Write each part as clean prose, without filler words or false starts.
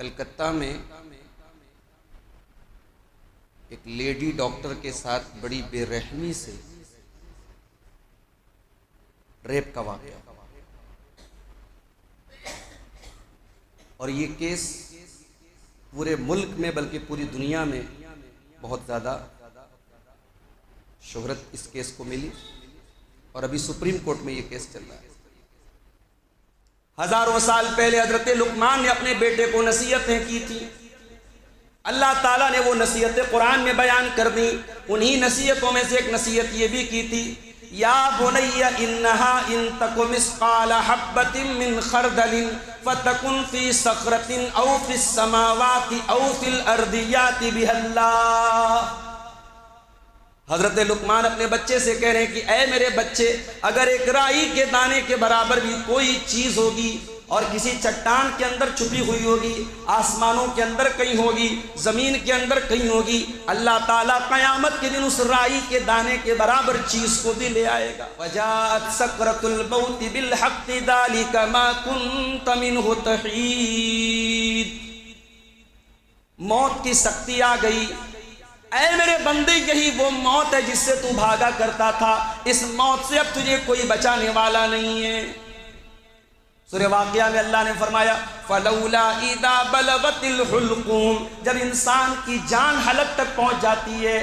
کلکتہ میں ایک lady doctor کے ساتھ بڑی بے رحمی سے ریپ کا واقعہ، اور یہ کیس پورے ملک میں بلکہ پوری دنیا میں بہت زیادہ شہرت اس کیس کو ملی، اور ابھی سپریم کورٹ میں یہ کیس چل رہا ہے۔ ہزاروں سال پہلے حضرت لقمان نے اپنے بیٹے کو نصیحتیں کی تھی، اللہ تعالیٰ نے وہ نصیحتیں قرآن میں بیان کر دی۔ انہی نصیحتوں میں سے ایک نصیحت یہ بھی کی تھی، یا بنی انہا ان تک مثقال حبۃ من خردل فتکن فی صخرۃ او فی السماوات او فی الارض یأت بها اللہ۔ حضرت لقمان اپنے بچے سے کہہ رہے ہیں کہ اے میرے بچے، اگر ایک رائی کے دانے کے برابر بھی کوئی چیز ہوگی اور کسی چٹان کے اندر چھپی ہوئی ہوگی، آسمانوں کے اندر کہیں ہوگی، زمین کے اندر کہیں ہوگی، اللہ تعالیٰ قیامت کے دن اس رائی کے دانے کے برابر چیز کو بھی لے آئے گا۔ وَجَاءَتْ سَكْرَةُ الْمَوْتِ بِالْحَقِّ ذَلِكَ مَا كُنْتَ مِنْهُ تَحِيدُ۔ موت کی سختی آ گئی، اے میرے بندے یہی وہ موت ہے جس سے تو بھاگا کرتا تھا، اس موت سے اب تجھے کوئی بچانے والا نہیں ہے۔ سورہ واقعہ میں اللہ نے فرمایا فَلَوْلَا إِذَا بَلَغَتِ الْحُلْقُومَ، جب انسان کی جان حلق تک پہنچ جاتی ہے،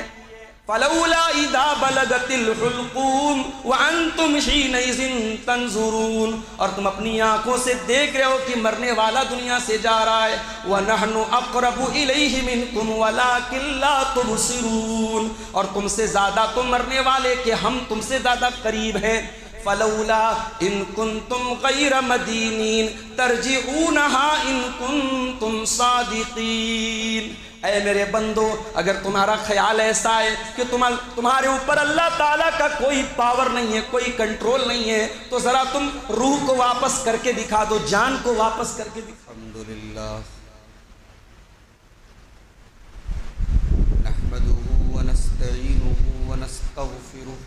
فَلَوْلَا إِذَا بَلَغَتِ الْحُلْقُومَ وَأَنْتُمْ حِينَئِذٍ تَنْظُرُونَ، اور تم اپنی آنکھوں سے دیکھ رہے ہو کہ مرنے والا دنیا سے جا رہا ہے، وَنَحْنُ أَقْرَبُ إِلَيْهِ مِنْكُمْ وَلَكِنْ لَا تُبْصِرُونَ، اور تم سے زیادہ تو مرنے والے کہ ہم تم سے زیادہ قریب ہیں۔ فلولا ان کنتم غیر مدینین ترجعونها ان کنتم صادقین، اے میرے بندو اگر تمہارا خیال ایسا ہے کہ تمہارے اوپر اللہ تعالیٰ کا کوئی پاور نہیں ہے، کوئی کنٹرول نہیں ہے، تو ذرا تم روح کو واپس کر کے دکھا دو، جان کو واپس کر کے دکھا دو۔ الحمدللہ نحمده ونستعینه ونستغفره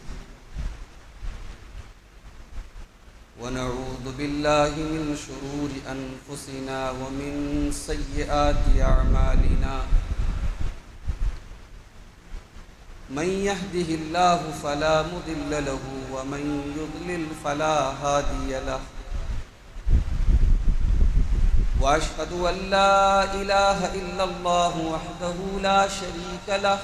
ونعوذ بالله من شرور أنفسنا ومن سيئات أعمالنا، من يهده الله فلا مضل له ومن يضلل فلا هادي له، وأشهد أن لا إله إلا الله وحده لا شريك له،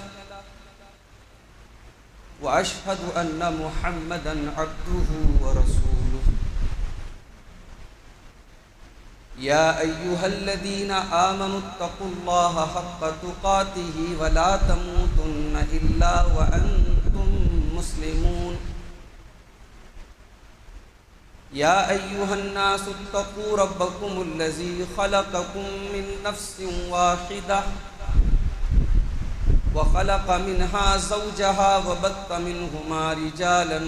وأشهد أن محمدًا عبده ورسوله۔ يا أيها الذين آمنوا اتقوا الله حق تقاته ولا تموتن إلا وأنتم مسلمون، يا أيها الناس اتقوا ربكم الذي خلقكم من نفس واحدة وخلق منها زوجها وبث منهما رجالا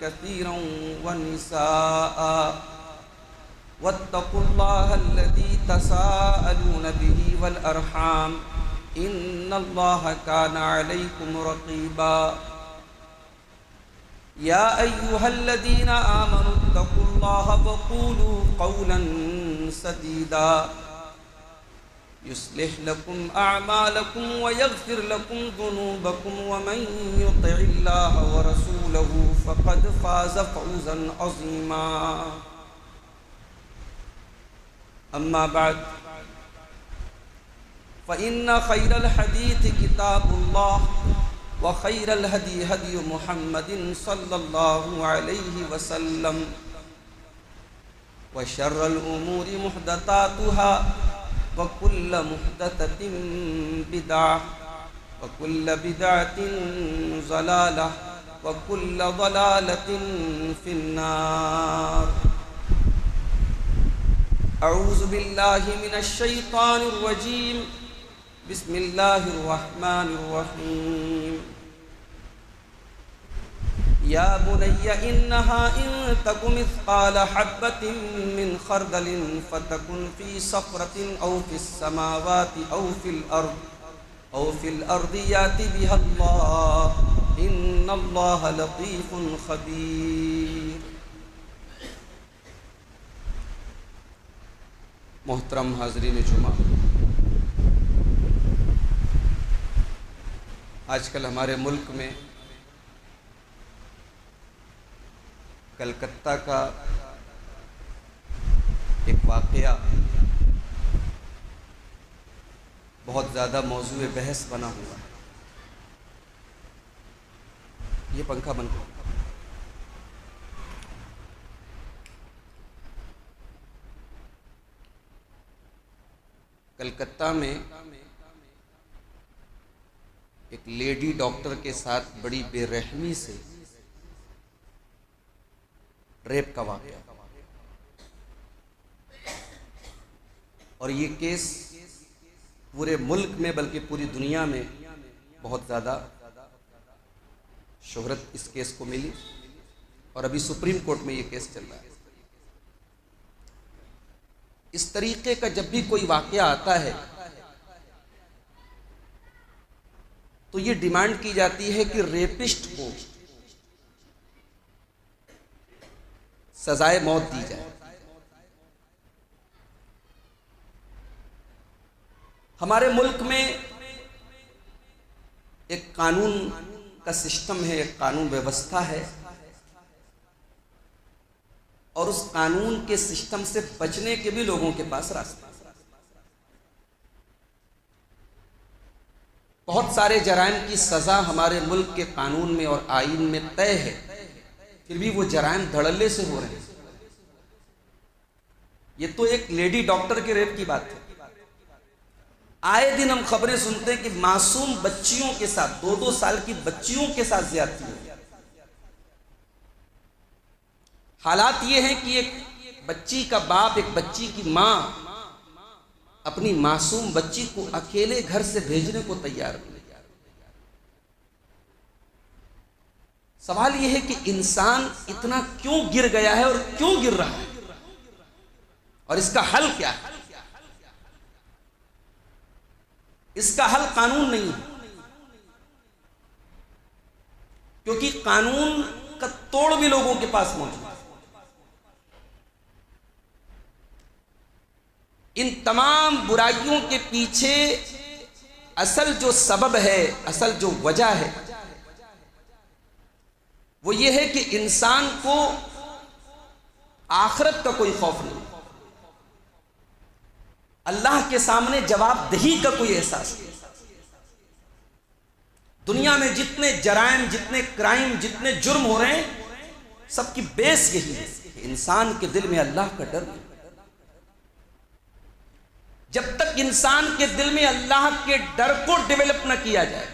كثيرا ونساء، واتقوا الله الذي تساءلون به والأرحام إن الله كان عليكم رقيبا، يا أيها الذين آمنوا اتقوا الله وقولوا قولا سديدا يصلح لكم أعمالكم ويغفر لكم ذنوبكم، ومن يطع الله ورسوله فقد فاز فوزا عظيما۔ أما بعد فإن خير الحديث كتاب الله، وخير الهدي هدي محمد صلى الله عليه وسلم، وشر الأمور محدثاتها، وكل محدثة بدعة، وكل بدعة ضلالة، وكل ضلالة في النار۔ اعوذ باللہ من الشیطان الرجیم، بسم اللہ الرحمن الرحیم۔ یا بنی انہا ان تک مثقال حبۃ من خردل فتکن فی صخرۃ او فی السماوات او فی الارض یأت بها اللہ ان اللہ لطیف خبیر۔ محترم حاضرین جمعہ، آج کل ہمارے ملک میں کلکتہ کا ایک واقعہ بہت زیادہ موضوع بحث بنا ہوا ہے۔ یہ پنکھا بند کرو۔ کلکتہ میں ایک لیڈی ڈاکٹر کے ساتھ بڑی بے رحمی سے ریپ کا واقعہ، اور یہ کیس پورے ملک میں بلکہ پوری دنیا میں بہت زیادہ شہرت اس کیس کو ملی، اور ابھی سپریم کورٹ میں یہ کیس چل رہا ہے۔ اس طریقے کا جب بھی کوئی واقعہ آتا ہے تو یہ ڈیمانڈ کی جاتی ہے کہ ریپسٹ کو سزائے موت دی جائے۔ ہمارے ملک میں ایک قانون کا سسٹم ہے، ایک قانون ویوستھا ہے، اور اس قانون کے سسٹم سے بچنے کے بھی لوگوں کے پاس راستہ۔ بہت سارے جرائم کی سزا ہمارے ملک کے قانون میں اور آئین میں طے ہے، پھر بھی وہ جرائم دھڑلے سے ہو رہے ہیں۔ یہ تو ایک لیڈی ڈاکٹر کے ریپ کی بات ہے۔ آئے دن ہم خبریں سنتے ہیں کہ معصوم بچیوں کے ساتھ، 2-2 سال کی بچیوں کے ساتھ زیادتی ہے۔ حالات یہ ہیں کہ ایک بچی کا باپ، ایک بچی کی ماں اپنی معصوم بچی کو اکیلے گھر سے بھیجنے کو تیار نہیں۔ سوال یہ ہے کہ انسان اتنا کیوں گر گیا ہے اور کیوں گر رہا ہے، اور اس کا حل کیا ہے؟ اس کا حل قانون نہیں ہے، کیونکہ قانون کا توڑ بھی لوگوں کے پاس موجود ہے۔ ان تمام برائیوں کے پیچھے اصل جو سبب ہے، اصل جو وجہ ہے، وہ یہ ہے کہ انسان کو آخرت کا کوئی خوف نہیں، اللہ کے سامنے جواب دہی کا کوئی احساس نہیں۔ دنیا میں جتنے جرائم، جتنے کرائم، جتنے جرم ہو رہے ہیں، سب کی بیس یہی ہے کہ انسان کے دل میں اللہ کا ڈر نہیں۔ جب تک انسان کے دل میں اللہ کے ڈر کو ڈیولپ نہ کیا جائے،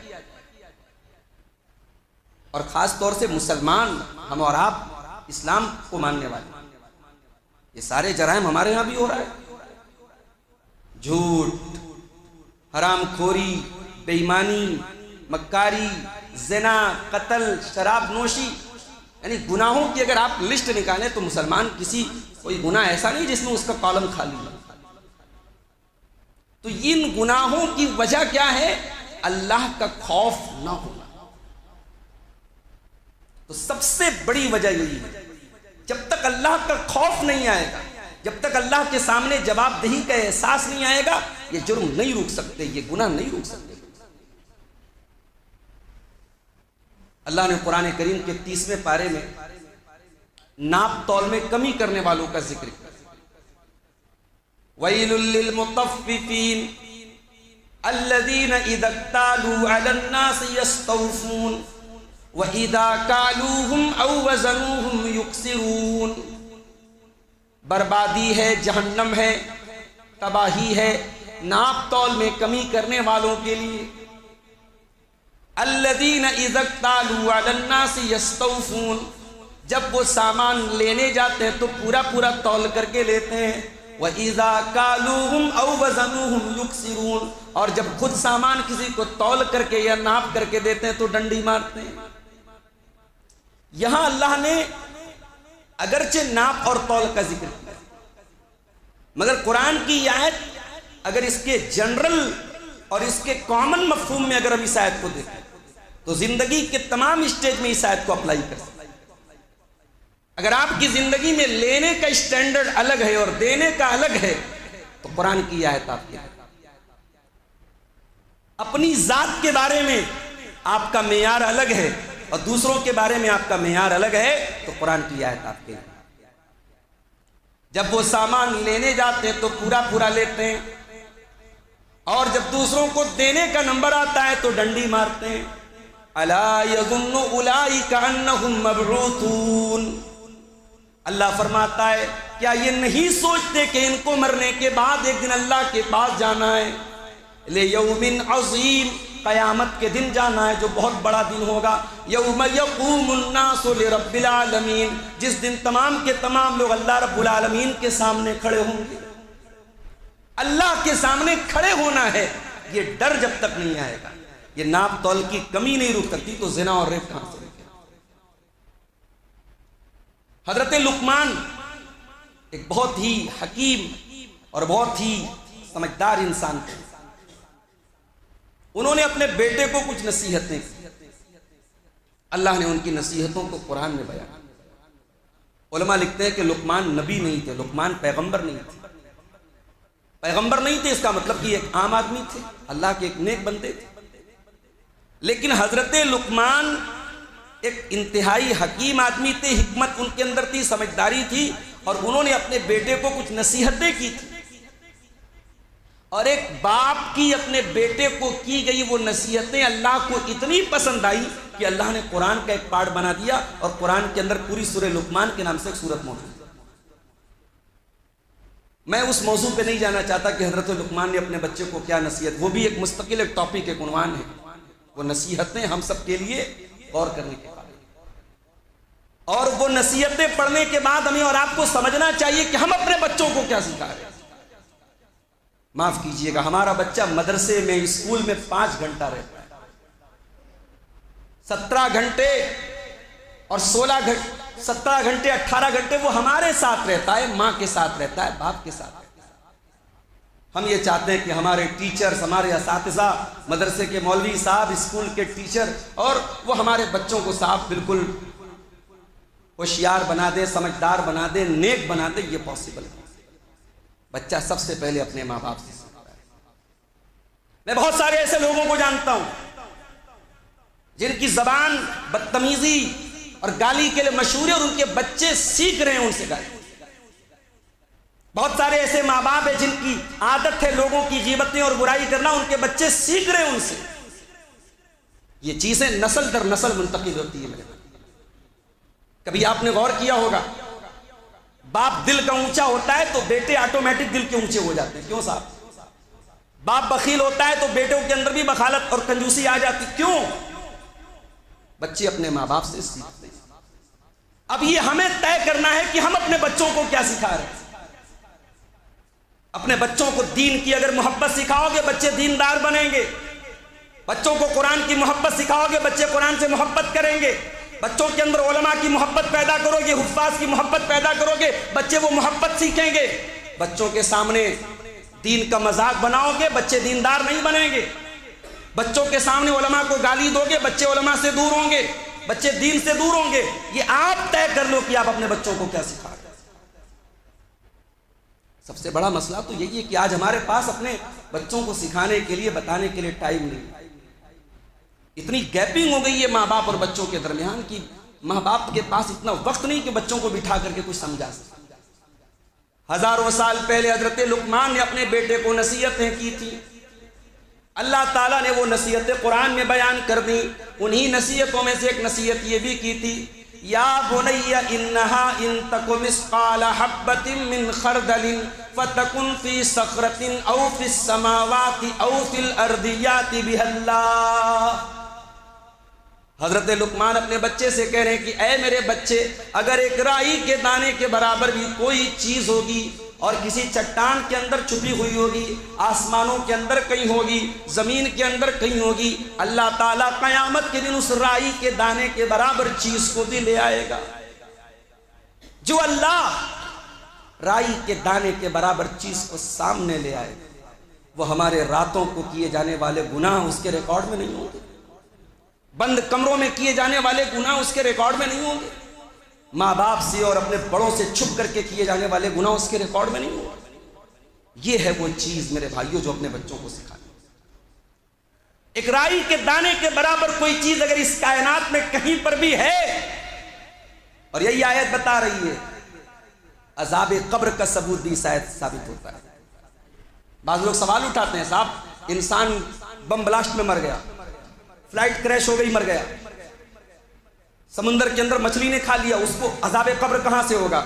اور خاص طور سے مسلمان، ہم اور آپ اسلام کو ماننے والے، یہ سارے جرائم ہمارے ہاں بھی ہو رہا ہے۔ جھوٹ، حرام خوری، بے ایمانی، مکاری، زنا، قتل، شراب نوشی، یعنی گناہوں کی اگر آپ لسٹ نکالیں تو مسلمان کسی کوئی گناہ ایسا نہیں جس میں اس کا کالم خالی ہے۔ تو ان گناہوں کی وجہ کیا ہے؟ اللہ کا خوف نہ ہونا۔ تو سب سے بڑی وجہ یہی ہے، جب تک اللہ کا خوف نہیں آئے گا، جب تک اللہ کے سامنے جواب دہی کا احساس نہیں آئے گا، یہ جرم نہیں روک سکتے، یہ گناہ نہیں روک سکتے۔ اللہ نے قرآن کریم کے 30ویں پارے میں ناپ تول میں کمی کرنے والوں کا ذکر کیا۔ وَيْلٌ لِّلْمُطَفِّفِينَ الَّذِينَ إِذَا اكْتَالُوا عَلَى النَّاسِ يَسْتَوْفُونَ وَإِذَا كَالُوهُمْ أَوْ وَزَنُوهُمْ يُخْسِرُونَ۔ بربادی ہے، جہنم ہے، تباہی ہے ناپ تول میں کمی کرنے والوں کے لیے۔ الذین اذا اکتالوا علی الناس یستوفون، جب وہ سامان لینے جاتے ہیں تو پورا پورا تول کر کے لیتے ہیں۔ وَإِذَا كَالُوهُمْ أَوْ وَزَنُوهُمْ يُكْسِرُونَ، اور جب خود سامان کسی کو تول کر کے یا ناپ کر کے دیتے ہیں تو ڈنڈی مارتے ہیں۔ یہاں اللہ نے اگرچہ ناپ اور تول کا ذکر کیا، مگر قرآن کی آیت اگر اس کے جنرل اور اس کے کامن مفہوم میں اگر ہم اس آیت کو دیکھیں تو زندگی کے تمام اسٹیج میں اس آیت کو اپلائی کر سکتے ہیں۔ اگر آپ کی زندگی میں لینے کا اسٹینڈرڈ الگ ہے اور دینے کا الگ ہے تو قرآن کی آیت آپ کی اپنی ذات کے بارے میں آپ کا معیار الگ ہے اور دوسروں کے بارے میں آپ کا معیار الگ ہے تو قرآن کی آیت آپ کے جب وہ سامان لینے جاتے ہیں تو پورا پورا لیتے ہیں اور جب دوسروں کو دینے کا نمبر آتا ہے تو ڈنڈی مارتے ہیں. الا یظن اولئک انہم مبعوثون. اللہ فرماتا ہے کیا یہ نہیں سوچتے کہ ان کو مرنے کے بعد ایک دن اللہ کے پاس جانا ہے. لیوم عظیم, قیامت کے دن جانا ہے جو بہت بڑا دن ہوگا. یوم یقوم الناس لرب العالمین, جس دن تمام کے تمام لوگ اللہ رب العالمین کے سامنے کھڑے ہوں گے. اللہ کے سامنے کھڑے ہونا ہے, یہ ڈر جب تک نہیں آئے گا, یہ ناپ تول کی کمی نہیں رک سکتی تو زنا اور ریپ کہاں سے رکے. حضرت لقمان ایک بہت ہی حکیم اور بہت ہی سمجھدار انسان تھے. انہوں نے اپنے بیٹے کو کچھ نصیحتیں کی. اللہ نے ان کی نصیحتوں کو قرآن میں بیان. علماء لکھتے ہیں کہ لقمان نبی نہیں تھے, لقمان پیغمبر نہیں تھے. پیغمبر نہیں تھے اس کا مطلب کہ ایک عام آدمی تھے, اللہ کے ایک نیک بندے تھے. لیکن حضرت لقمان ایک انتہائی حکیم آدمی تھے, حکمت ان کے اندر تھی, سمجھداری تھی, اور انہوں نے اپنے بیٹے کو کچھ نصیحتیں کی تھی. اور ایک باپ کی اپنے بیٹے کو کی گئی وہ نصیحتیں اللہ کو اتنی پسند آئی کہ اللہ نے قرآن کا ایک پارٹ بنا دیا, اور قرآن کے اندر پوری سورہ لقمان کے نام سے ایک سورت موجود ہے. میں اس موضوع پہ نہیں جانا چاہتا کہ حضرت لقمان نے اپنے بچے کو کیا نصیحت, وہ بھی ایک مستقل ایک ٹاپک, ایک عنوان ہے. وہ نصیحتیں ہم سب کے لیے غور کرنے کے قابل, اور وہ نصیحتیں پڑھنے کے بعد ہمیں اور آپ کو سمجھنا چاہیے کہ ہم اپنے بچوں کو کیا سکھا رہے ہیں. معاف کیجئے گا, ہمارا بچہ مدرسے میں اسکول میں 5 گھنٹہ رہتا ہے, 17 گھنٹے اور 16 گھنٹے 17 گھنٹے 18 گھنٹے وہ ہمارے ساتھ رہتا ہے, ماں کے ساتھ رہتا ہے, باپ کے ساتھ رہتا ہے. ہم یہ چاہتے ہیں کہ ہمارے ٹیچرز, ہمارے اساتذہ, مدرسے کے مولوی صاحب, اسکول کے ٹیچر, اور وہ ہمارے بچوں کو صاحب بالکل ہوشیار بنا دے, سمجھدار بنا دے, نیک بنا دے. یہ پاسبل ہے. بچہ سب سے پہلے اپنے ماں باپ سے سیکھتا ہے. میں بہت سارے ایسے لوگوں کو جانتا ہوں جن کی زبان بدتمیزی اور گالی کے لیے مشہور ہے, اور ان کے بچے سیکھ رہے ہیں ان سے گالی. بہت سارے ایسے ماں باپ ہیں جن کی عادت ہے لوگوں کی غیبتیں اور برائی کرنا, ان کے بچے سیکھ رہے ہیں ان سے. یہ چیزیں نسل در نسل منتقل ہوتی ہے. میرے کبھی آپ نے غور کیا ہوگا, باپ دل کا اونچا ہوتا ہے تو بیٹے آٹومیٹک دل کے اونچے ہو جاتے ہیں. کیوں صاحب؟ باپ بخیل ہوتا ہے تو بیٹوں کے اندر بھی بخالت اور کنجوسی آ جاتی. کیوں؟ بچے اپنے ماں باپ سے سیکھتے ہیں. اب یہ ہمیں طے کرنا ہے کہ ہم اپنے بچوں کو کیا سکھا رہے ہیں. اپنے بچوں کو دین کی اگر محبت سکھاؤ گے بچے دیندار بنیں گے. بچوں کو قرآن کی محبت سکھاؤ گے بچے قرآن سے محبت کریں گے. بچوں کے اندر علماء کی محبت پیدا کرو گے, حفاظ کی محبت پیدا کرو گے, بچے وہ محبت سیکھیں گے. بچوں کے سامنے دین کا مذاق بناؤ گے, بچے دیندار نہیں بنیں گے. بچوں کے سامنے علماء کو گالی دو گے, بچے علماء سے دور ہوں گے, بچے دین سے دور ہوں گے. یہ آپ طے کر لو کہ آپ اپنے بچوں کو کیا سکھا رہے ہیں. سب سے بڑا مسئلہ تو یہی ہے کہ آج ہمارے پاس اپنے بچوں کو سکھانے کے لیے, بتانے کے لیے ٹائم نہیں. اتنی گیپنگ ہو گئی ہے ماں باپ اور بچوں کے درمیان کہ ماں باپ کے پاس اتنا وقت نہیں کہ بچوں کو بٹھا کر کے کچھ سمجھا سکے. ہزاروں سال پہلے حضرت لقمان نے اپنے بیٹے کو نصیحتیں کی تھی. اللہ تعالیٰ نے وہ نصیحتیں قرآن میں بیان کر دی. انہی نصیحتوں میں سے ایک نصیحت یہ بھی کی تھی, یا بنی انہا ان تک مثقال حبۃ من خردل فتکن فی صخرۃ او فی السماوات او فی الارض یأت بها اللہ. حضرت لقمان اپنے بچے سے کہہ رہے ہیں کہ اے میرے بچے, اگر ایک رائی کے دانے کے برابر بھی کوئی چیز ہوگی اور کسی چٹان کے اندر چھپی ہوئی ہوگی, آسمانوں کے اندر کہیں ہوگی, زمین کے اندر کہیں ہوگی, اللہ تعالیٰ قیامت کے دن اس رائی کے دانے کے برابر چیز کو بھی لے آئے گا. جو اللہ رائی کے دانے کے برابر چیز کو سامنے لے آئے گا, وہ ہمارے راتوں کو کیے جانے والے گناہ اس کے ریکارڈ میں نہیں ہوں گے. بند کمروں میں کیے جانے والے گناہ اس کے ریکارڈ میں نہیں ہوں گے. ماں باپ سے اور اپنے بڑوں سے چھپ کر کے کیے جانے والے گناہ اس کے ریکارڈ میں نہیں ہوں گے. یہ ہے وہ چیز میرے بھائیوں جو اپنے بچوں کو سکھانا. ایک رائی کے دانے کے برابر کوئی چیز اگر اس کائنات میں کہیں پر بھی ہے، اور یہی آیت بتا رہی ہے، عذاب قبر کا ثبوت بھی شاید ثابت ہوتا ہے۔ بعض لوگ سوال اٹھاتے ہیں، صاحب انسان بم بلاسٹ میں مر گیا، فلائٹ کریش ہو گئی مر گیا، سمندر کے اندر مچھلی نے کھا لیا، اس کو عذاب قبر کہاں سے ہوگا؟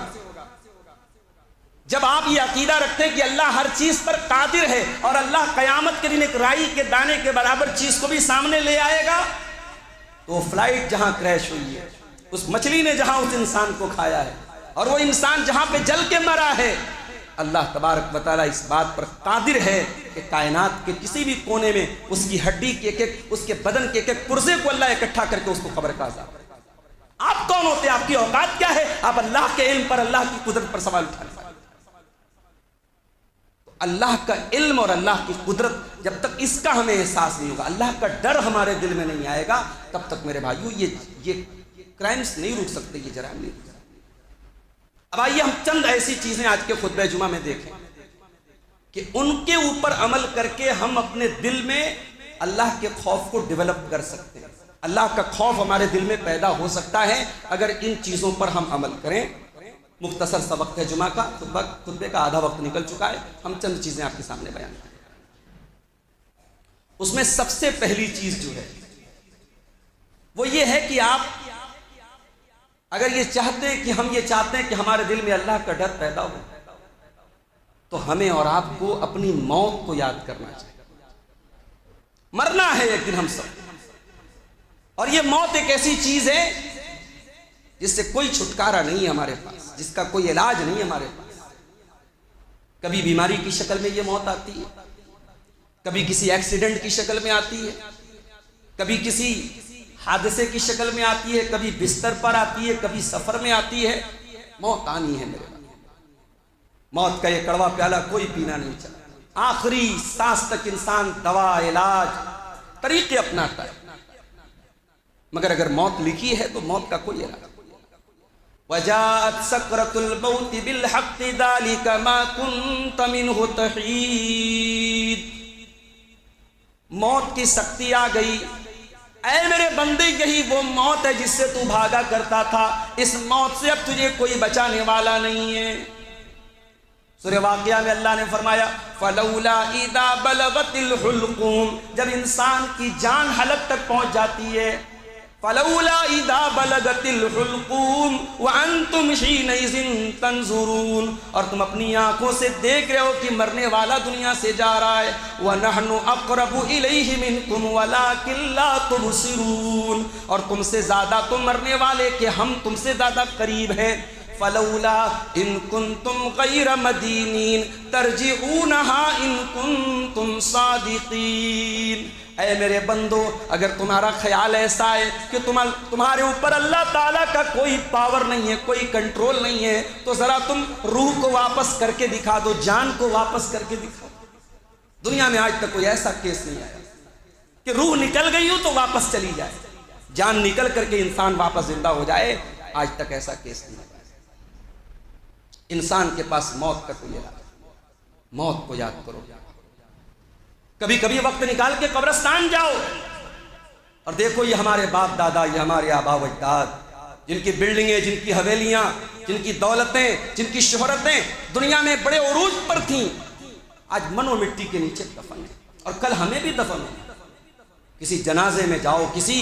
جب آپ یہ عقیدہ رکھتے ہیں کہ اللہ ہر چیز پر قادر ہے اور اللہ قیامت کے دن ایک رائی کے دانے کے برابر چیز کو بھی سامنے لے آئے گا، تو وہ فلائٹ جہاں کریش ہوئی ہے، اس مچھلی نے جہاں اس انسان کو کھایا ہے، اور وہ انسان جہاں پہ جل کے مرا ہے، اللہ تبارک و تعالیٰ اس بات پر قادر ہے کہ کائنات کے کسی بھی کونے میں اس کی ہڈی کے ایک اس کے بدن کے ایک پرزے کو اللہ اکٹھا کر کے اس کو قبر کا عذاب۔ آپ کون ہوتے ہیں؟ آپ کی اوقات کیا ہے؟ آپ اللہ کے علم پر، اللہ کی قدرت پر سوال اٹھانے والے۔ اللہ کا علم اور اللہ کی قدرت جب تک اس کا ہمیں احساس نہیں ہوگا، اللہ کا ڈر ہمارے دل میں نہیں آئے گا، تب تک میرے بھائیو یہ کرائمز نہیں رک سکتے، یہ جرائم نہیں رک سکتے۔ اب آئیے ہم چند ایسی چیزیں آج کے خطبہ جمعہ میں دیکھیں کہ ان کے اوپر عمل کر کے ہم اپنے دل میں اللہ کے خوف کو ڈیولپ کر سکتے ہیں۔ اللہ کا خوف ہمارے دل میں پیدا ہو سکتا ہے اگر ان چیزوں پر ہم عمل کریں۔ مختصر سا وقت ہے جمعہ کا، خطبے کا آدھا وقت نکل چکا ہے، ہم چند چیزیں آپ کے سامنے بیان کریں۔ اس میں سب سے پہلی چیز جو ہے وہ یہ ہے کہ آپ اگر یہ چاہتے ہیں کہ ہم یہ چاہتے ہیں کہ ہمارے دل میں اللہ کا ڈر پیدا ہو، تو ہمیں اور آپ کو اپنی موت کو یاد کرنا چاہیے۔ مرنا ہے ایک دن ہم سب، اور یہ موت ایک ایسی چیز ہے جس سے کوئی چھٹکارا نہیں ہے ہمارے پاس، جس کا کوئی علاج نہیں ہے ہمارے پاس۔ کبھی بیماری کی شکل میں یہ موت آتی ہے، کبھی کسی ایکسیڈنٹ کی شکل میں آتی ہے، کبھی کسی حادثے کی شکل میں آتی ہے، کبھی بستر پر آتی ہے، کبھی سفر میں آتی ہے۔ موت آنی ہے میرے بھائی۔ موت کا یہ کڑوا پیالہ کوئی پینا نہیں چاہتا، آخری سانس تک انسان دوا، علاج، طریقے اپناتا ہے، مگر اگر موت لکھی ہے تو موت کا کوئی علاج۔ وَجَاءَتْ سَكْرَةُ الْمَوْتِ بِالْحَقِّ ذَلِكَ مَا كُنْتَ مِنْهُ تَحِيدُ۔ موت کی سختی آ گئی، اے میرے بندے یہی وہ موت ہے جس سے تو بھاگا کرتا تھا، اس موت سے اب تجھے کوئی بچانے والا نہیں ہے۔ سورہ واقعہ میں اللہ نے فرمایا فَلَوْلَا إِذَا بَلَغَتِ الْحُلْقُومَ، جب انسان کی جان حلق تک پہنچ جاتی ہے، فَلَوْلَا إِذَا بَلَغَتِ الْحُلْقُومَ وَأَنْتُمْ حِينَئِذٍ تَنْظُرُونَ، اور تم اپنی آنکھوں سے دیکھ رہے ہو کہ مرنے والا دنیا سے جا رہا ہے، وَنَحْنُ أَقْرَبُ إِلَيْهِ مِنْكُمْ وَلَكِنْ لَا تُبْصِرُونَ، اور تم سے زیادہ تو مرنے والے کہ ہم تم سے زیادہ قریب ہیں۔ فَلَوْلَا إِن كُنْتُمْ غَيْرَ مَدِينِينَ تَرْجِعُونَهَا إِن كُنْتُمْ صَادِقِينَ۔ اے میرے بندو، اگر تمہارا خیال ایسا ہے کہ تمہارے اوپر اللہ تعالیٰ کا کوئی پاور نہیں ہے، کوئی کنٹرول نہیں ہے، تو ذرا تم روح کو واپس کر کے دکھا دو، جان کو واپس کر کے دکھا دو۔ دنیا میں آج تک کوئی ایسا کیس نہیں آیا کہ روح نکل گئی ہو تو واپس چلی جائے، جان نکل کر کے انسان واپس زندہ ہو جائے، آج تک ایسا کیس نہیں آیا۔ انسان کے پاس موت کا کوئی علاج، موت کو یاد کرو۔ کبھی کبھی وقت نکال کے قبرستان جاؤ اور دیکھو یہ ہمارے باپ دادا، یہ ہمارے آبا و اجداد، جن کی بلڈنگیں، جن کی حویلیاں، جن کی دولتیں، جن کی شہرتیں دنیا میں بڑے عروج پر تھیں، آج من و مٹی کے نیچے دفن ہے، اور کل ہمیں بھی دفن ہے۔ کسی جنازے میں جاؤ، کسی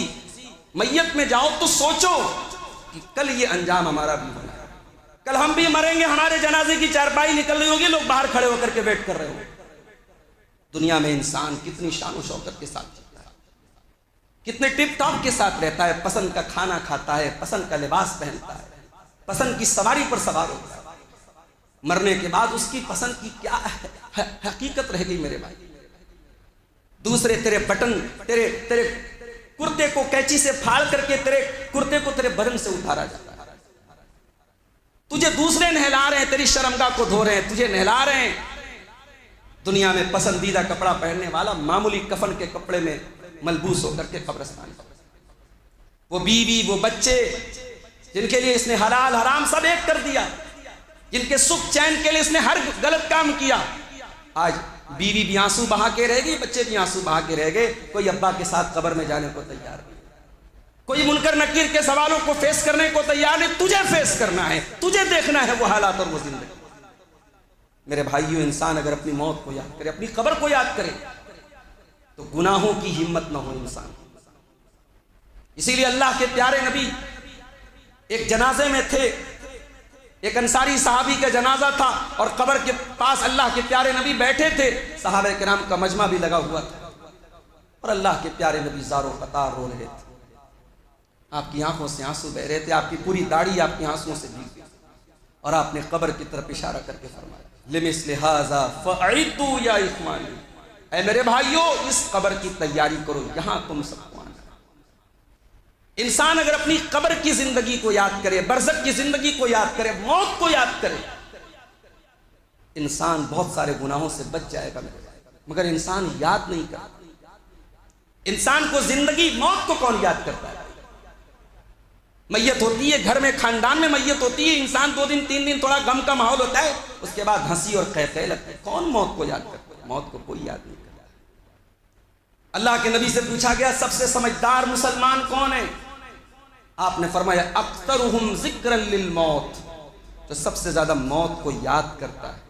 میت میں جاؤ تو سوچو کہ کل یہ انجام ہمارا بھی ہونا ہے، کل ہم بھی مریں گے، ہمارے جنازے کی چارپائی نکل رہی ہوگی، لوگ باہر کھڑے ہو کر کے ویٹ کر رہے ہوں گے۔ دنیا میں انسان کتنی شان و شوکت کے ساتھ چلتا ہے، کتنے ٹپ ٹاپ کے ساتھ رہتا ہے، پسند کا کھانا کھاتا ہے، پسند کا لباس پہنتا ہے، پسند کی سواری پر سوار ہوتا ہے۔ مرنے کے بعد اس کی پسند کی کیا حقیقت رہ گئی میرے بھائی؟ دوسرے تیرے بٹن، تیرے کرتے کو کینچی سے پھاڑ کر کے تیرے کرتے کو تیرے بدن سے اتارا جاتا ہے، تجھے دوسرے نہلا رہے ہیں، تیری شرمگاہ کو دھو رہے ہیں، تجھے نہلا رہے ہیں۔ دنیا میں پسندیدہ کپڑا پہننے والا معمولی کفن کے کپڑے میں ملبوس ہو کر کے قبرستان، وہ بیوی، وہ بچے جن کے لیے اس نے حلال حرام سب ایک کر دیا، جن کے سکھ چین کے لیے اس نے ہر غلط کام کیا، آج بیوی بھی آنسو بہا کے رہے گی، بچے بھی آنسو بہا کے رہ گئے، کوئی ابا کے ساتھ قبر میں جانے کو تیار نہیں، کوئی منکر نکیر کے سوالوں کو فیس کرنے کو تیار نہیں، تجھے فیس کرنا ہے، تجھے دیکھنا ہے وہ حالات اور وہ زندگی۔ میرے بھائیو، انسان اگر اپنی موت کو یاد کرے، اپنی قبر کو یاد کرے، تو گناہوں کی ہمت نہ ہو انسان۔ اسی لیے اللہ کے پیارے نبی ایک جنازے میں تھے، ایک انصاری صحابی کا جنازہ تھا اور قبر کے پاس اللہ کے پیارے نبی بیٹھے تھے، صحابہ کرام کا مجمع بھی لگا ہوا تھا اور اللہ کے پیارے نبی زار و قطار رو رہے تھے، آپ کی آنکھوں سے آنسو بہ رہے تھے، آپ کی پوری داڑھی آپ کی آنسوؤں سے بھیگ گئی، اور آپ نے قبر کی طرف اشارہ کر کے فرمایا لمثل ھذا فاعدوا یا اخوانی، اے میرے بھائیو اس قبر کی تیاری کرو، یہاں تم سب کو آنا۔ انسان اگر اپنی قبر کی زندگی کو یاد کرے، برزخ کی زندگی کو یاد کرے، موت کو یاد کرے، انسان بہت سارے گناہوں سے بچ جائے گا میرے بھائی۔ مگر انسان یاد نہیں کرتا، انسان کو زندگی موت کو کون یاد کرتا ہے؟ میت ہوتی ہے گھر میں، خاندان میں میت ہوتی ہے، انسان 2 دن 3 دن تھوڑا غم کا ماحول ہوتا ہے، اس کے بعد ہنسی اور قہقہے لگتا ہے، کون موت کو یاد کرتا ہے؟ موت کو کوئی یاد نہیں کرتا۔ اللہ کے نبی سے پوچھا گیا سب سے سمجھدار مسلمان کون ہے؟ آپ نے فرمایا اکثرہم ذکرا للموت، جو سب سے زیادہ موت کو یاد کرتا ہے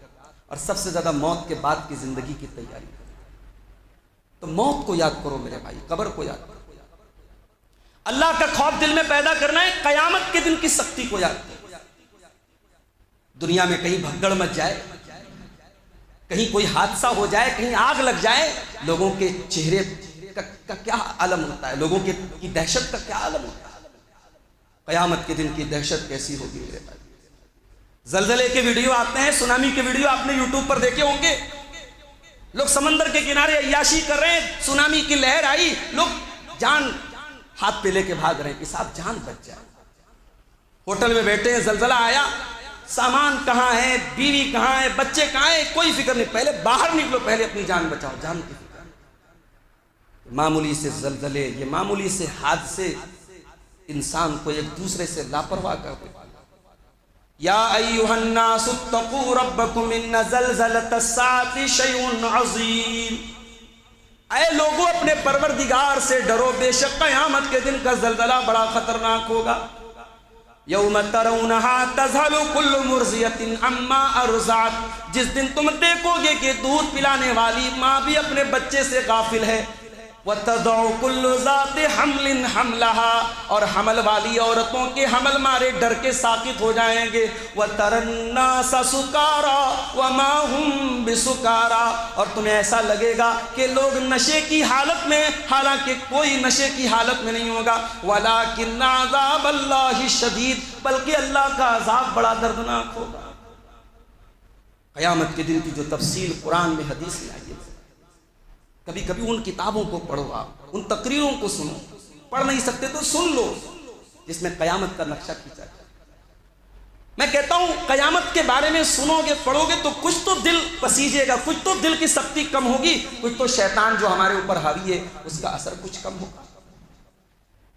اور سب سے زیادہ موت کے بعد کی زندگی کی تیاری کرتا ہے۔ تو موت کو یاد کرو میرے بھائی، قبر کو یاد کرو، اللہ کا خوف دل میں پیدا کرنا ہے، قیامت کے دن کی سختی کو یاد کرو۔ دنیا میں کہیں بھگدڑ مچ جائے، کہیں کوئی حادثہ ہو جائے، کہیں آگ لگ جائے، لوگوں کے چہرے کا کیا عالم ہوتا ہے، لوگوں کی دہشت کا کیا عالم ہوتا ہے۔ قیامت کے دن کی دہشت کیسی ہوگی میرے بھائی؟ زلزلے کے ویڈیو آتے ہیں، سونامی کے ویڈیو آپ نے یوٹیوب پر دیکھے ہوں گے، لوگ سمندر کے کنارے عیاشی کر رہے ہیں، سونامی کی لہر آئی، لوگ جان ہاتھ پہ لے کے بھاگ رہے ہیں کہ صاحب جان بچ جائے۔ ہوٹل میں بیٹھے ہیں، زلزلہ آیا، سامان کہاں ہے، بیوی کہاں ہے، بچے کہاں ہیں، کوئی فکر نہیں، پہلے باہر نکلو، پہلے اپنی جان بچاؤ، جان کی فکر۔ معمولی سے زلزلے، یہ معمولی سے حادثے انسان کو ایک دوسرے سے لاپرواہ کر دیتے۔ یا ایھا الناس اتقوا ربکم ان زلزلۃ الساعۃ شیء عظیم، اے لوگو اپنے پروردگار سے ڈرو، بے شک قیامت کے دن کا زلزلہ بڑا خطرناک ہوگا۔ یوم ترونہا تذہل کل مرضیۃ عما ارضعت، جس دن تم دیکھو گے کہ دودھ پلانے والی ماں بھی اپنے بچے سے غافل ہے، وَتَضَعُ كُلُّ ذَاتِ حَمْلٍ حَمْلَهَا، اور حمل والی عورتوں کے حمل مارے ڈر کے ساقط ہو جائیں گے، وَتَرَى النَّاسَ سُكَارَىٰ وَمَا هُمْ بِسُكَارَىٰ، اور تمہیں ایسا لگے گا کہ لوگ نشے کی حالت میں، حالانکہ کوئی نشے کی حالت میں نہیں ہوگا، وَلَٰكِنَّ عَذَابَ اللَّهِ شَدِيدٌ، بلکہ اللہ کا عذاب بڑا دردناک ہوگا۔ قیامت کے دن کی جو تفصیل قرآن میں حدیث میں آئی ہے، کبھی کبھی ان کتابوں کو پڑھو، آپ ان تقریروں کو سنو، پڑھ نہیں سکتے تو سن لو، جس میں قیامت کا نقشہ کھینچا جائے۔ میں کہتا ہوں قیامت کے بارے میں سنو گے، پڑھو گے تو کچھ تو دل پسیجے گا، کچھ تو دل کی سختی کم ہوگی، کچھ تو شیطان جو ہمارے اوپر حاوی ہے اس کا اثر کچھ کم ہوگا۔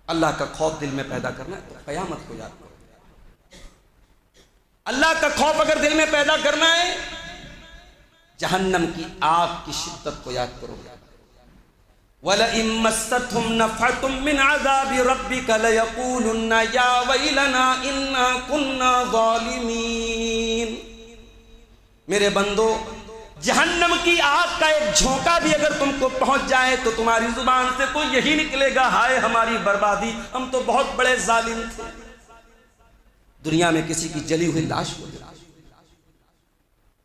اللہ کا خوف دل میں پیدا کرنا ہے تو قیامت کو یاد کرو۔ اللہ کا خوف اگر دل میں پیدا کرنا ہے، جہنم کی آگ کی شدت کو یاد کرو۔ وَلَئِن مَسَّتْهُمْ نَفْحَةٌ مِّنْ عَذَابِ رَبِّكَ لَيَقُولُنَّ يَا وَيْلَنَا إِنَّا كُنَّا ظَالِمِينَ۔ میرے بندو، جہنم کی آگ کا ایک جھونکا بھی اگر تم کو پہنچ جائے تو تمہاری زبان سے تو یہی نکلے گا، ہائے ہماری بربادی، ہم تو بہت بڑے ظالم تھے۔ دنیا میں کسی کی جلی ہوئی لاش ہو جائے،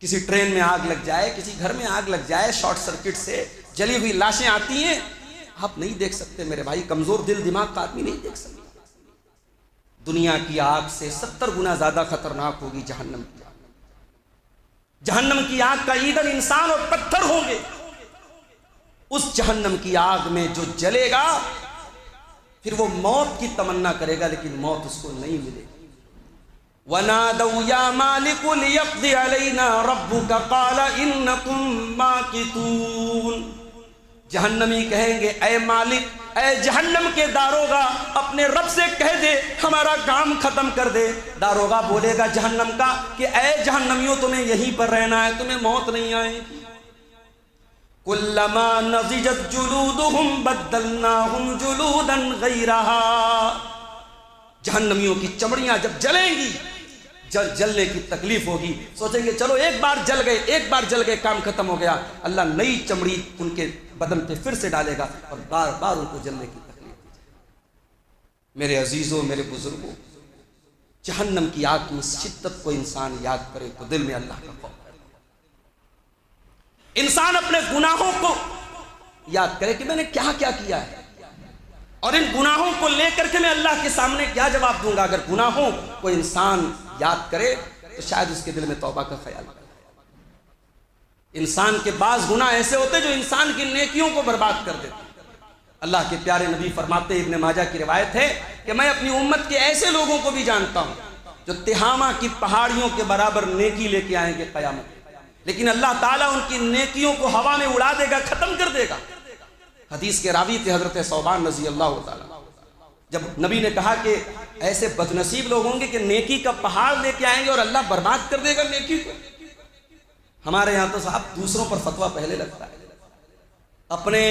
کسی ٹرین میں آگ لگ جائے، کسی گھر میں آگ لگ جائے، شارٹ سرکٹ سے جلی ہوئی لاشیں آتی ہیں، آپ نہیں دیکھ سکتے میرے بھائی، کمزور دل دماغ کا آدمی نہیں دیکھ سکتا۔ دنیا کی آگ سے 70 گنا زیادہ خطرناک ہوگی جہنم کی آگ۔ جہنم کی آگ کا ایندھن انسان اور پتھر ہوں گے۔ اس جہنم کی آگ میں جو جلے گا پھر وہ موت کی تمنا کرے گا، لیکن موت اس کو نہیں ملے گی۔ وَنَادَوْا يَا مَالِكُ لِيَقْضِ عَلَيْنَا رَبُّكَ قَالَ إِنَّكُمْ مَاكِثُونَ، جہنمی کہیں گے اے مالک، اے جہنم کے داروغہ، اپنے رب سے کہہ دے ہمارا کام ختم کر دے۔ داروغہ بولے گا جہنم کا کہ اے جہنمیوں، تمہیں یہیں پر رہنا ہے، تمہیں موت نہیں آئے گی۔ کلما نضجت جلودہم بدلناہم جلودا غیرہا، جہنمیوں کی چمڑیاں جب جلیں گی، جلنے کی تکلیف ہوگی، سوچیں گے چلو ایک بار جل گئے کام ختم ہو گیا، اللہ نئی چمڑی ان کے بدن پہ پھر سے ڈالے گا اور بار بار ان کو جلنے کی تکلیف دی جائے گی۔ میرے عزیزوں، میرے بزرگوں، جہنم کی آگ کی شدت کو انسان یاد کرے تو دل میں اللہ کا خوف ہے۔ انسان اپنے گناہوں کو یاد کرے کہ میں نے کیا کیا کیا ہے، اور ان گناہوں کو لے کر کے میں اللہ کے سامنے کیا جواب دوں گا۔ اگر گناہوں کو انسان یاد کرے تو شاید اس کے دل میں توبہ کا خیال کرے۔ انسان کے بعض گناہ ایسے ہوتے جو انسان کی نیکیوں کو برباد کر دیتے۔ اللہ کے پیارے نبی فرماتے، ابن ماجہ کی روایت ہے کہ میں اپنی امت کے ایسے لوگوں کو بھی جانتا ہوں جو تہامہ کی پہاڑیوں کے برابر نیکی لے کے آئیں گے قیامت، لیکن اللہ تعالیٰ ان کی نیکیوں کو ہوا میں اڑا دے گا، ختم کر دے گا۔ حدیث کے راوی تھے حضرت ثوبان رضی اللہ تعالیٰ۔ جب نبی نے کہا کہ ایسے بدنصیب لوگ ہوں گے کہ نیکی کا پہاڑ لے کے آئیں گے اور اللہ برباد کر دے گا نیکی کو۔ ہمارے یہاں تو صاحب دوسروں پر فتویٰ پہلے لگتا ہے، اپنے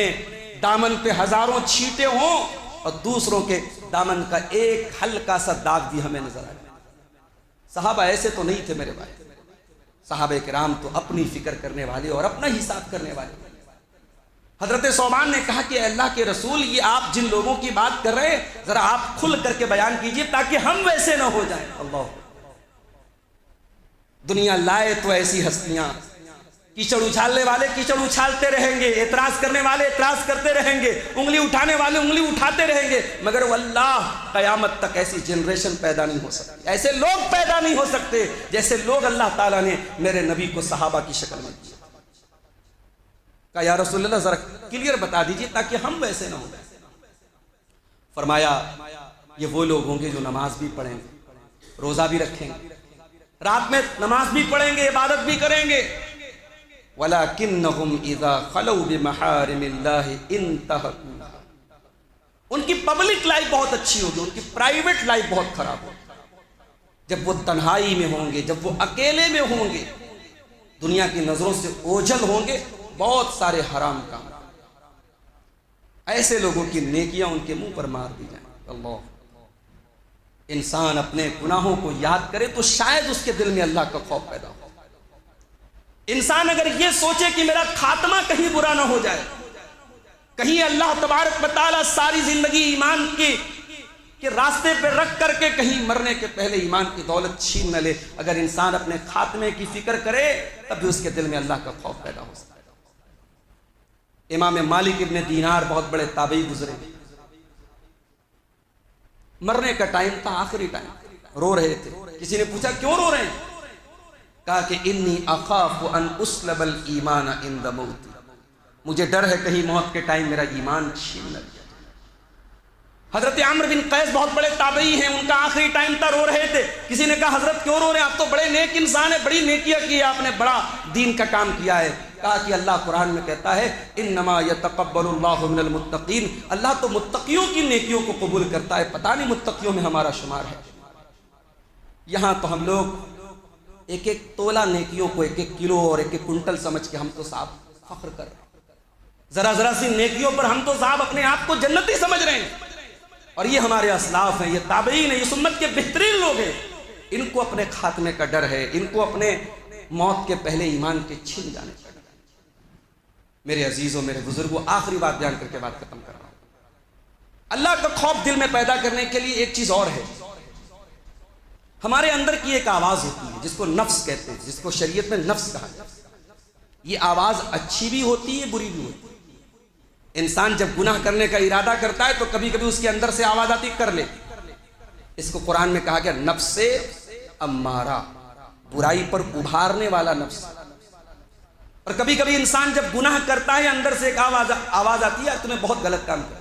دامن پہ ہزاروں چھینٹے ہوں اور دوسروں کے دامن کا ایک ہلکا سا داغ بھی ہمیں نظر آئے۔ صحابہ ایسے تو نہیں تھے میرے بھائی، صحابہ کرام تو اپنی فکر کرنے والے اور اپنا حساب کرنے والے۔ حضرت ثوبان نے کہا کہ اللہ کے رسول، یہ آپ جن لوگوں کی بات کر رہے ہیں ذرا آپ کھل کر کے بیان کیجئے تاکہ ہم ویسے نہ ہو جائیں۔ اللہ، دنیا لائے تو ایسی ہستیاں، کیچڑ اچھالنے والے کیچڑ اچھالتے رہیں گے، اعتراض کرنے والے اعتراض کرتے رہیں گے، انگلی اٹھانے والے انگلی اٹھاتے رہیں گے، مگر واللہ قیامت تک ایسی جنریشن پیدا نہیں ہو سکتی، ایسے لوگ پیدا نہیں ہو سکتے جیسے لوگ اللہ تعالیٰ نے میرے نبی کو صحابہ کی شکل میں دیا۔ کہا یا رسول اللہ ذرا کلیئر بتا دیجئے تاکہ ہم ویسے نہ ہو جائیں۔ فرمایا یہ وہ لوگ ہوں گے جو نماز بھی پڑھیں گے، روزہ بھی رکھیں گے، رات میں نماز بھی پڑھیں گے، عبادت بھی کریں گے، وَلَكِنَّهُمْ إِذَا خَلَوْا بِمَحَارِمِ اللَّهِ انْتَهَكُوهَا، ان کی پبلک لائف بہت اچھی ہوگی، ان کی پرائیویٹ لائف بہت خراب ہوگی۔ جب وہ تنہائی میں ہوں گے، جب وہ اکیلے میں ہوں گے، دنیا کی نظروں سے اوجھل ہوں گے، بہت سارے حرام کام، ایسے لوگوں کی نیکیاں ان کے منہ پر مار دی جائیں۔ اللہ، انسان اپنے گناہوں کو یاد کرے تو شاید اس کے دل میں اللہ کا خوف پیدا ہو۔ انسان اگر یہ سوچے کہ میرا خاتمہ کہیں برا نہ ہو جائے، کہیں اللہ تبارک و تعالیٰ ساری زندگی ایمان کے راستے پہ رکھ کر کے کہیں مرنے کے پہلے ایمان کی دولت چھین نہ لے، اگر انسان اپنے خاتمے کی فکر کرے تب بھی اس کے دل میں اللہ کا خوف پیدا ہو سکتا ہے۔ امام مالک ابن دینار بہت بڑے تابعی گزرے، مرنے کا ٹائم تھا، آخری ٹائم، رو رہے تھے۔ کسی نے پوچھا کیوں رو رہے ہیں؟ کہا کہ انی اخاف ان اسلب الایمان عند موتی، مجھے ڈر ہے کہیں موت کے ٹائم میرا ایمان چھین نہ لیا۔ حضرت عمرو بن قیس بہت بڑے تابعی ہیں، ان کا آخری ٹائم تھا، رو رہے تھے۔ کسی نے کہا حضرت کیوں رو رہے ہیں؟ آپ تو بڑے نیک انسان ہیں، بڑی نیکیاں کی ہے آپ نے، بڑا دین کا کام کیا ہے۔ کہا کہ اللہ قرآن میں کہتا ہے انما یتقبل اللہ من المتقین، اللہ تو متقیوں کی نیکیوں کو قبول کرتا ہے، پتہ نہیں متقیوں میں ہمارا شمار ہے۔ یہاں تو ہم لوگ ایک ایک تولہ نیکیوں کو ایک ایک کلو اور ایک ایک کنٹل سمجھ کے ہم تو صاحب فخر کر رہے ہیں، ذرا ذرا سی نیکیوں پر ہم تو صاحب اپنے آپ کو جنتی سمجھ رہے ہیں۔ اور یہ ہمارے اسلاف ہیں، یہ تابعین ہیں، یہ سنت کے بہترین لوگ ہیں، ان کو اپنے خاتمے کا ڈر ہے، ان کو اپنے موت کے پہلے ایمان کے چھن جانے کا ڈر ہے۔ میرے عزیزوں، میرے بزرگوں، آخری بات بیان کر کے بات ختم کر رہا ہوں۔ اللہ کا خوف دل میں پیدا کرنے کے لیے ایک چیز اور ہے، ہمارے اندر کی ایک آواز ہوتی ہے جس کو نفس کہتے ہیں، جس کو شریعت میں نفس کہا جاتا ہے۔ یہ آواز اچھی بھی ہوتی ہے، بری بھی ہوتی ہے۔ انسان جب گناہ کرنے کا ارادہ کرتا ہے تو کبھی کبھی اس کے اندر سے آواز آتی کر لے، اس کو قرآن میں کہا گیا نفس امارہ، برائی پر ابھارنے والا نفس۔ اور کبھی کبھی انسان جب گناہ کرتا ہے اندر سے ایک آواز آتی ہے تمہیں بہت غلط کام کر،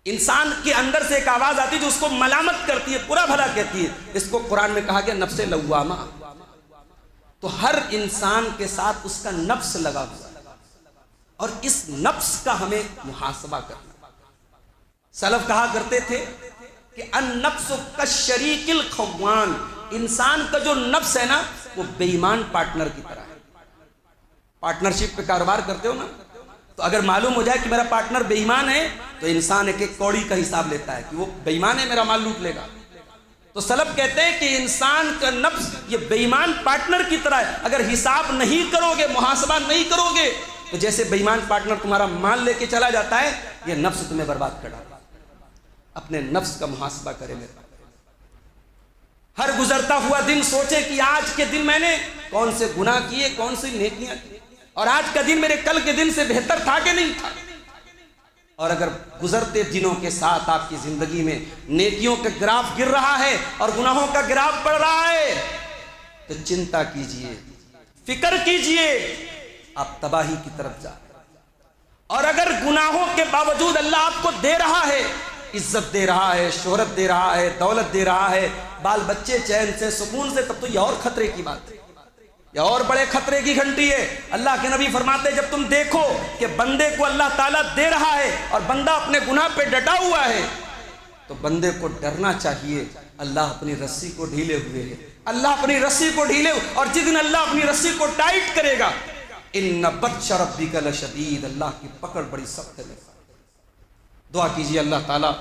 انسان کے اندر سے ایک آواز آتی ہے جو اس کو ملامت کرتی ہے، برا بھلا کہتی ہے، اس کو قرآن میں کہا گیا نفس لوامہ۔ تو ہر انسان کے ساتھ اس کا نفس لگا ہوا ہے اور اس نفس کا ہمیں محاسبہ کرنا۔ سلف کہا کرتے تھے کہ النفس کالشریک الخوان، انسان کا جو نفس ہے نا وہ بے ایمان پارٹنر کی طرح ہے، پارٹنرشپ پہ کاروبار کرتے ہو نا، تو اگر معلوم ہو جائے کہ میرا پارٹنر بے ایمان ہے تو انسان ایک ایک کوڑی کا حساب لیتا ہے کہ وہ بے ایمان ہے، میرا مال لوٹ لے گا۔ تو سلف کہتے ہیں کہ انسان کا نفس یہ بے ایمان پارٹنر کی طرح ہے، اگر حساب نہیں کرو گے، محاسبہ نہیں کرو گے تو جیسے بے ایمان پارٹنر تمہارا مال لے کے چلا جاتا ہے، یہ نفس تمہیں برباد کر ڈالتا ہے۔ اپنے نفس کا محاسبہ کرے میرے، ہر گزرتا ہوا دن سوچے کہ آج کے دن میں نے کون سے گناہ کیے، کون سی نیکیاں کی، اور آج کا دن میرے کل کے دن سے بہتر تھا کہ نہیں تھا۔ اور اگر گزرتے دنوں کے ساتھ آپ کی زندگی میں نیکیوں کا گراف گر رہا ہے اور گناہوں کا گراف بڑھ رہا ہے تو چنتا کیجئے، فکر کیجئے، آپ تباہی کی طرف جا رہے ہیں۔ اور اگر گناہوں کے باوجود اللہ آپ کو دے رہا ہے، عزت دے رہا ہے، شہرت دے رہا ہے، دولت دے رہا ہے، بال بچے چین سے سکون سے، تب تو یہ اور خطرے کی بات ہے، یہ اور بڑے خطرے کی گھنٹی ہے۔ اللہ کے نبی فرماتے ہیں جب تم دیکھو کہ بندے کو اللہ تعالیٰ دے رہا ہے اور بندہ اپنے گناہ پہ ڈٹا ہوا ہے تو بندے کو ڈرنا چاہیے، اللہ اپنی رسی کو ڈھیلے ہوئے ہے، اللہ اپنی رسی کو ڈھیلے، اور جس دن اللہ اپنی رسی کو ٹائٹ کرے گا، ان بطش ربک لشدید، اللہ کی پکڑ بڑی سخت ہے۔ دعا کیجیے اللہ تعالیٰ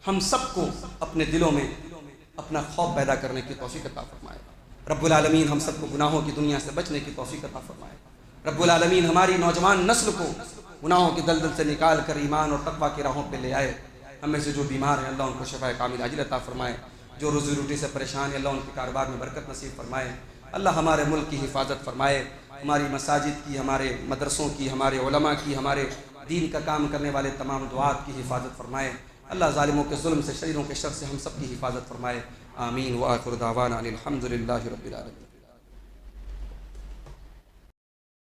ہم سب کو اپنے دلوں میں اپنا خوف پیدا کرنے کی توفیق عطا فرمائے۔ رب العالمین ہم سب کو گناہوں کی دنیا سے بچنے کی توفیق عطا فرمائے۔ رب العالمین ہماری نوجوان نسل کو گناہوں کی دلدل سے نکال کر ایمان اور تقویٰ کی راہوں پہ لے آئے۔ ہم میں سے جو بیمار ہیں اللہ ان کو شفا کامل عاجل عطا فرمائے، جو روزی روٹی سے پریشان ہیں اللہ ان کے کاروبار میں برکت نصیب فرمائے۔ اللہ ہمارے ملک کی حفاظت فرمائے، ہماری مساجد کی، ہمارے مدرسوں کی، ہمارے علماء کی، ہمارے دین کا کام کرنے والے تمام دعات کی حفاظت فرمائے۔ اللہ ظالموں کے ظلم سے، شریروں کے شر سے ہم سب کی حفاظت فرمائے۔ آمین۔ وآخر دعوانا ان الحمد للہ رب العالمین۔